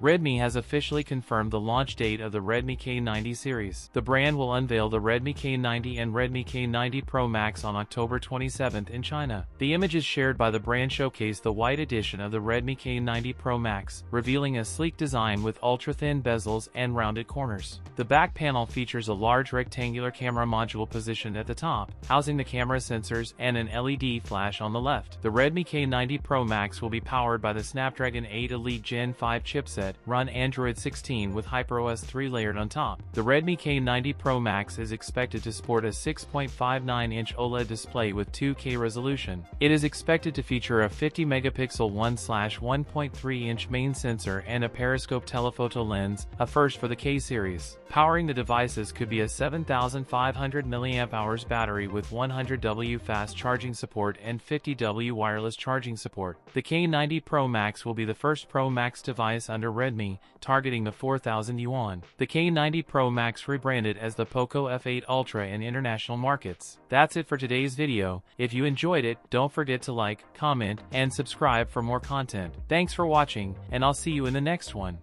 Redmi has officially confirmed the launch date of the Redmi K90 series. The brand will unveil the Redmi K90 and Redmi K90 Pro Max on October 27 in China. The images shared by the brand showcase the white edition of the Redmi K90 Pro Max, revealing a sleek design with ultra-thin bezels and rounded corners. The back panel features a large rectangular camera module positioned at the top, housing the camera sensors and an LED flash on the left. The Redmi K90 Pro Max will be powered by the Snapdragon 8 Elite Gen 5 chipset, run Android 16 with HyperOS 3 layered on top. The Redmi K90 Pro Max is expected to sport a 6.59-inch OLED display with 2K resolution. It is expected to feature a 50-megapixel 1/1.3-inch main sensor and a periscope telephoto lens, a first for the K series. Powering the devices could be a 7,500 mAh battery with 100W fast charging support and 50W wireless charging support. The K90 Pro Max will be the first Pro Max device under Redmi, targeting the 4,000 Yuan. The K90 Pro Max rebranded as the Poco F8 Ultra in international markets. That's it for today's video. If you enjoyed it, don't forget to like, comment, and subscribe for more content. Thanks for watching, and I'll see you in the next one.